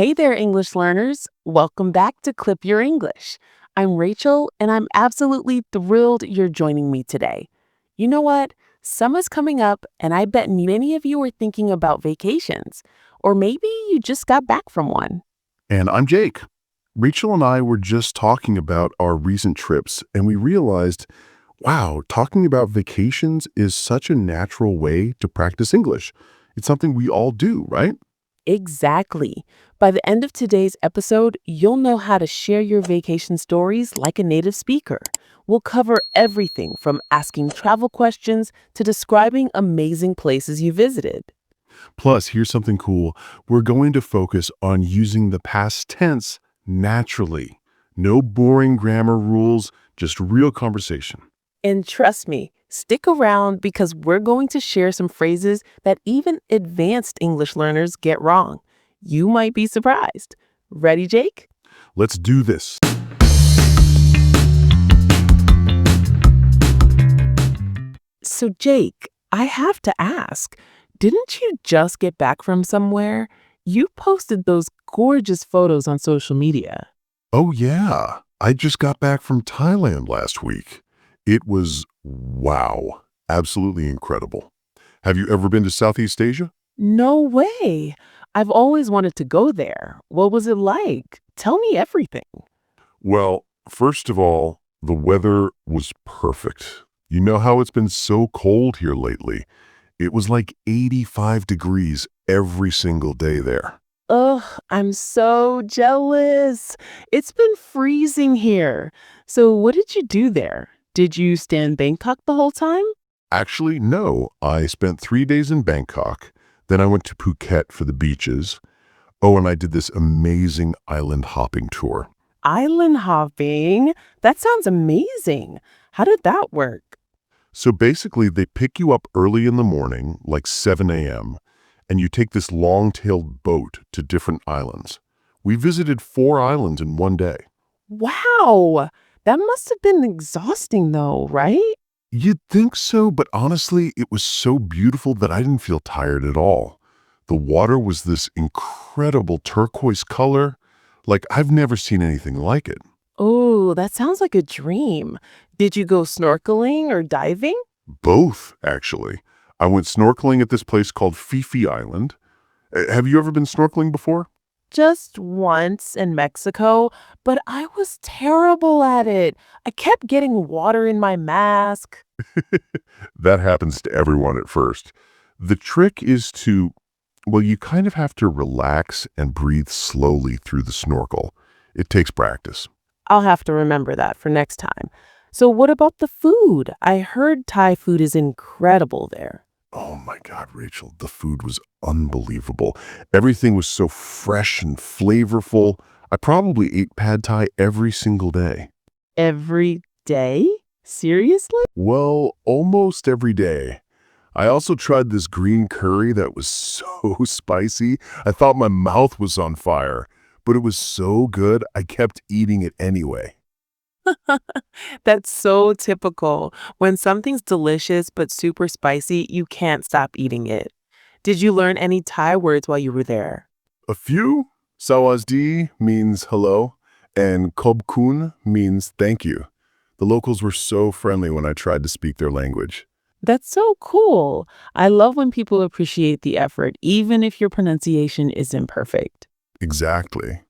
Hey there, English learners. Welcome back to Clip Your English. I'm Rachel, and I'm absolutely thrilled you're joining me today. You know what? Summer's coming up, and I bet many of you are thinking about vacations, or maybe you just got back from one. And I'm Jake. Rachel and I were just talking about our recent trips, and we realized, wow, talking about vacations is such a natural way to practice English. It's something we all do, right? Exactly. By the end of today's episode, you'll know how to share your vacation stories like a native speaker. We'll cover everything from asking travel questions to describing amazing places you visited. Plus, here's something cool. We're going to focus on using the past tense naturally. No boring grammar rules, just real conversation. And trust me, stick around because we're going to share some phrases that even advanced English learners get wrong. You might be surprised. Ready, Jake? Let's do this. So, Jake, I have to ask, didn't you just get back from somewhere? You posted those gorgeous photos on social media. Oh, yeah. I just got back from Thailand last week. It was wow. Absolutely incredible. Have you ever been to Southeast Asia? No way. I've always wanted to go there. What was it like? Tell me everything. Well, first of all, the weather was perfect. You know how it's been so cold here lately? It was like 85 degrees every single day there. Ugh, I'm so jealous. It's been freezing here. So, what did you do there? Did you stay in Bangkok the whole time? Actually, no. I spent 3 days in Bangkok. Then I went to Phuket for the beaches. Oh, and I did this amazing island hopping tour. Island hopping? That sounds amazing. How did that work? So basically, they pick you up early in the morning, like 7 a.m., and you take this long-tailed boat to different islands. We visited 4 islands in one day. Wow, that must have been exhausting though, right? You'd think so, but honestly, it was so beautiful that I didn't feel tired at all. The water was this incredible turquoise color, like I've never seen anything like it. Oh, that sounds like a dream. Did you go snorkeling or diving? Both, actually. I went snorkeling at this place called Fifi Island. Have you ever been snorkeling before? Just once in Mexico, but I was terrible at it. I kept getting water in my mask. That happens to everyone at first. The trick is well, you kind of have to relax and breathe slowly through the snorkel. It takes practice. I'll have to remember that for next time. So, what about the food? I heard Thai food is incredible there. Oh my God, Rachel, the food was unbelievable. Everything was so fresh and flavorful. I probably ate pad thai every single day. Every day? Seriously? Well, almost every day. I also tried this green curry that was so spicy. I thought my mouth was on fire, but it was so good, I kept eating it anyway. That's so typical. When something's delicious but super spicy, you can't stop eating it. Did you learn any Thai words while you were there? A few? Sawasdee means hello, and Kob Kun means thank you. The locals were so friendly when I tried to speak their language. That's so cool. I love when people appreciate the effort, even if your pronunciation isn't perfect. Exactly.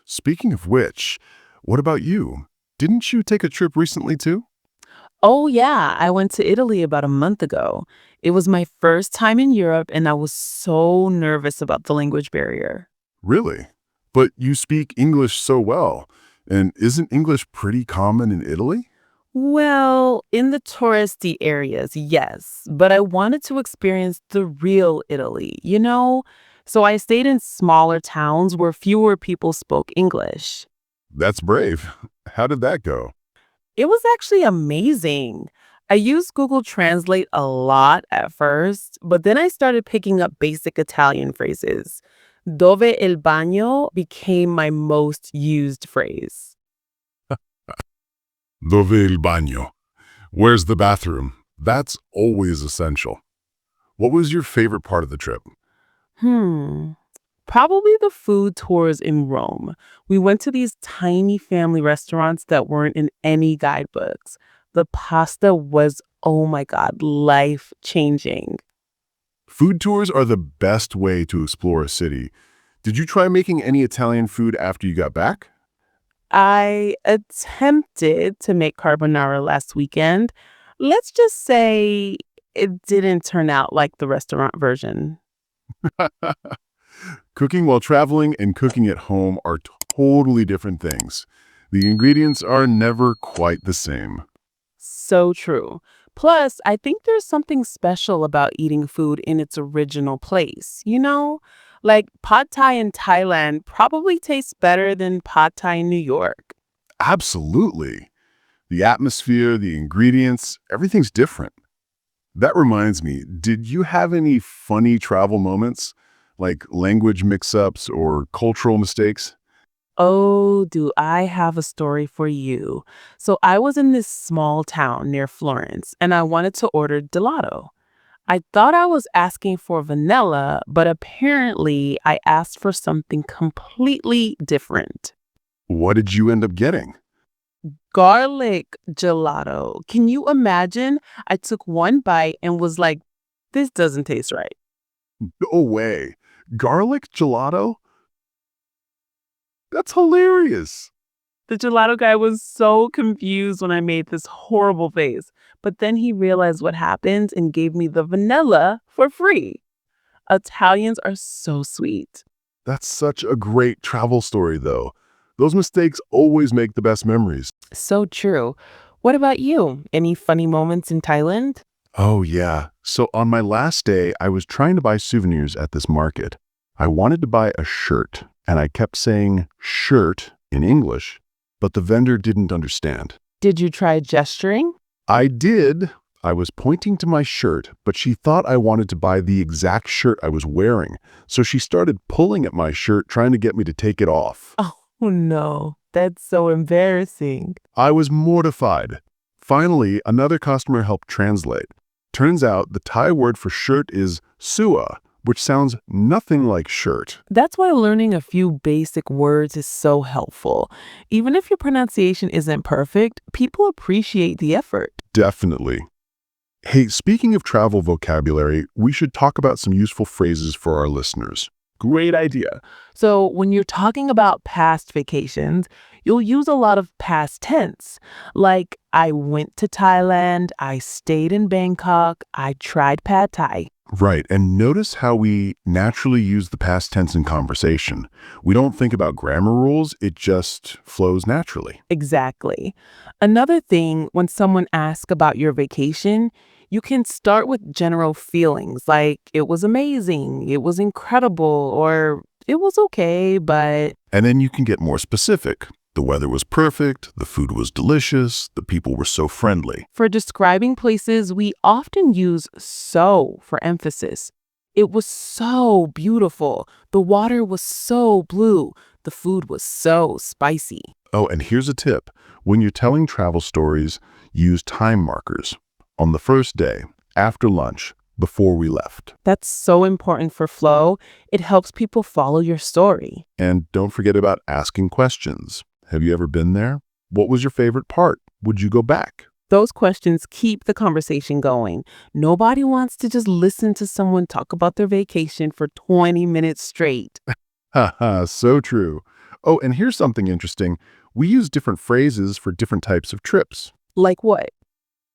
Speaking of which, what about you? Didn't you take a trip recently too? Oh, yeah, I went to Italy about a month ago. It was my first time in Europe, and I was so nervous about the language barrier. Really? But you speak English so well. And isn't English pretty common in Italy? Well, in the touristy areas, yes, but I wanted to experience the real Italy, you know? So I stayed in smaller towns where fewer people spoke English. That's brave. How did that go? It was actually amazing. I used Google Translate a lot at first, but then I started picking up basic Italian phrases. Dove il bagno became my most used phrase. Dove il bagno? Where's the bathroom? That's always essential. What was your favorite part of the trip? Hmm. Probably the food tours in Rome. We went to these tiny family restaurants that weren't in any guidebooks. The pasta was, oh my God, life changing. Food tours are the best way to explore a city. Did you try making any Italian food after you got back? I attempted to make carbonara last weekend. Let's just say it didn't turn out like the restaurant version. Cooking while traveling and cooking at home are totally different things. The ingredients are never quite the same. So true. Plus, I think there's something special about eating food in its original place, you know? Like pad thai in Thailand probably tastes better than pad thai in New York. Absolutely. The atmosphere, the ingredients, everything's different. That reminds me, did you have any funny travel moments, like language mix-ups or cultural mistakes? Oh, do I have a story for you. So I was in this small town near Florence and I wanted to order gelato. I thought I was asking for vanilla, but apparently I asked for something completely different. What did you end up getting? Garlic gelato. Can you imagine? I took one bite and was like, this doesn't taste right. No way. Garlic gelato? That's hilarious. The gelato guy was so confused when I made this horrible face, but then he realized what happened and gave me the vanilla for free. Italians are so sweet. That's such a great travel story, though. Those mistakes always make the best memories. So true. What about you? Any funny moments in Thailand? Oh, yeah. So on my last day, I was trying to buy souvenirs at this market. I wanted to buy a shirt, and I kept saying shirt in English, but the vendor didn't understand. Did you try gesturing? I did. I was pointing to my shirt, but she thought I wanted to buy the exact shirt I was wearing. So she started pulling at my shirt, trying to get me to take it off. Oh no, that's so embarrassing. I was mortified. Finally, another customer helped translate. Turns out the Thai word for shirt is sua, which sounds nothing like shirt. That's why learning a few basic words is so helpful. Even if your pronunciation isn't perfect, people appreciate the effort. Definitely. Hey, speaking of travel vocabulary, we should talk about some useful phrases for our listeners. Great idea. So, when you're talking about past vacations, you'll use a lot of past tense, like I went to Thailand, I stayed in Bangkok, I tried pad thai. Right, and notice how we naturally use the past tense in conversation. We don't think about grammar rules, it just flows naturally. Exactly. Another thing, when someone asks about your vacation, you can start with general feelings like it was amazing, it was incredible, or it was okay, but And then you can get more specific. The weather was perfect, the food was delicious, the people were so friendly. for describing places, we often use so for emphasis. It was so beautiful. The water was so blue. The food was so spicy. Oh, and here's a tip. When you're telling travel stories, use time markers. On the first day, after lunch, before we left. That's so important for flow. It helps people follow your story. And don't forget about asking questions. Have you ever been there? What was your favorite part? Would you go back? Those questions keep the conversation going. Nobody wants to just listen to someone talk about their vacation for 20 minutes straight. Haha, so true. Oh, and here's something interesting. We use different phrases for different types of trips. Like what?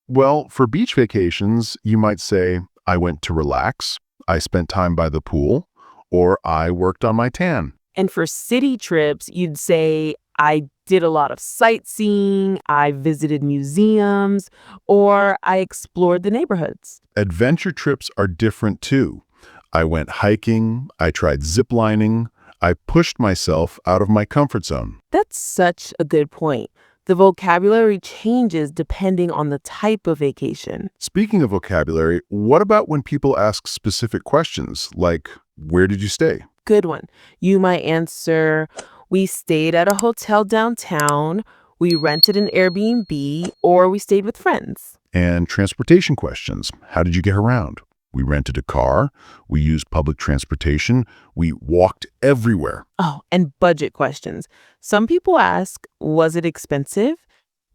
Well, for beach vacations, you might say, I went to relax, I spent time by the pool, or I worked on my tan. And for city trips, you'd say, I did a lot of sightseeing, I visited museums, or I explored the neighborhoods. Adventure trips are different too. I went hiking, I tried zip lining, I pushed myself out of my comfort zone. That's such a good point. The vocabulary changes depending on the type of vacation. Speaking of vocabulary, what about when people ask specific questions, like, where did you stay? Good one. You might answer, we stayed at a hotel downtown, we rented an Airbnb, or we stayed with friends. And transportation questions, how did you get around? We rented a car. We used public transportation. We walked everywhere. Oh, and budget questions. Some people ask, was it expensive?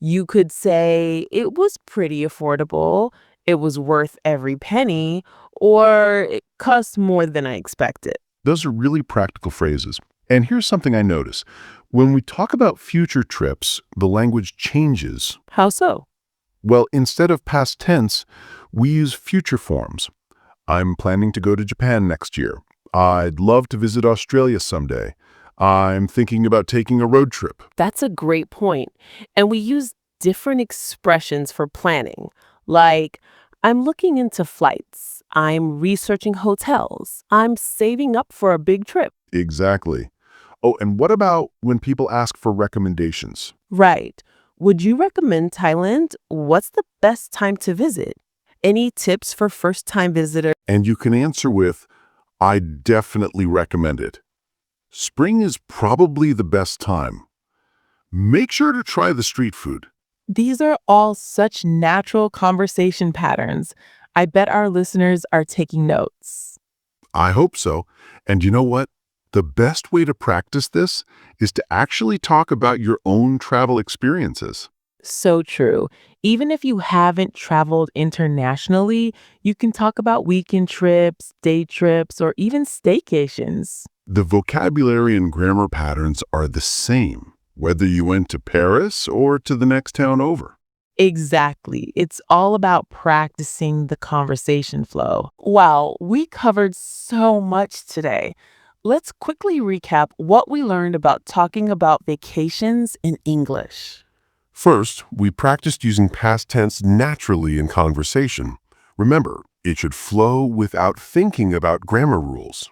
You could say it was pretty affordable, it was worth every penny, or it cost more than I expected. Those are really practical phrases. And here's something I notice. When we talk about future trips, the language changes. How so? Well, instead of past tense, we use future forms. I'm planning to go to Japan next year. I'd love to visit Australia someday. I'm thinking about taking a road trip. That's a great point. And we use different expressions for planning, like, I'm looking into flights, I'm researching hotels, I'm saving up for a big trip. Exactly. Oh, and what about when people ask for recommendations? Right. Would you recommend Thailand? What's the best time to visit? Any tips for first-time visitors? And you can answer with, I definitely recommend it. Spring is probably the best time. Make sure to try the street food. These are all such natural conversation patterns. I bet our listeners are taking notes. I hope so. And you know what? The best way to practice this is to actually talk about your own travel experiences. So true. Even if you haven't traveled internationally, you can talk about weekend trips, day trips, or even staycations. The vocabulary and grammar patterns are the same, whether you went to Paris or to the next town over. Exactly. It's all about practicing the conversation flow. Wow, we covered so much today. Let's quickly recap what we learned about talking about vacations in English. First, we practiced using past tense naturally in conversation. Remember, it should flow without thinking about grammar rules.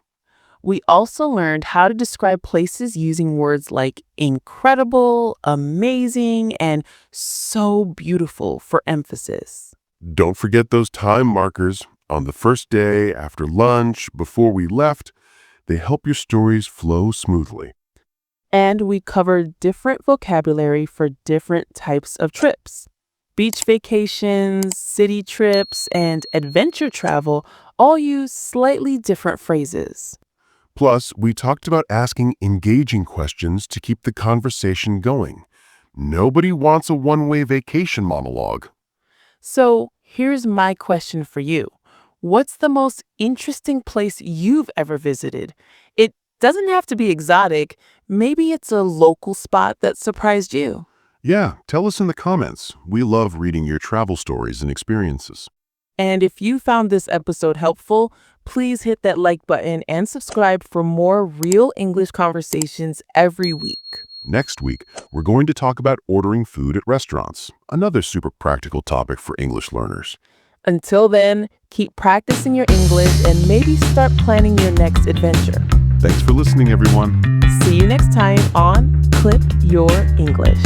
We also learned how to describe places using words like incredible, amazing, and so beautiful for emphasis. Don't forget those time markers on the first day, after lunch, before we left. They help your stories flow smoothly. And we covered different vocabulary for different types of trips. Beach vacations, city trips, and adventure travel all use slightly different phrases. Plus, we talked about asking engaging questions to keep the conversation going. Nobody wants a one-way vacation monologue. So here's my question for you. What's the most interesting place you've ever visited? It doesn't have to be exotic. Maybe it's a local spot that surprised you. Yeah, tell us in the comments. We love reading your travel stories and experiences. And if you found this episode helpful, please hit that like button and subscribe for more real English conversations every week. Next week, we're going to talk about ordering food at restaurants, another super practical topic for English learners. Until then, keep practicing your English and maybe start planning your next adventure. Thanks for listening, everyone. See you next time on Clip Your English.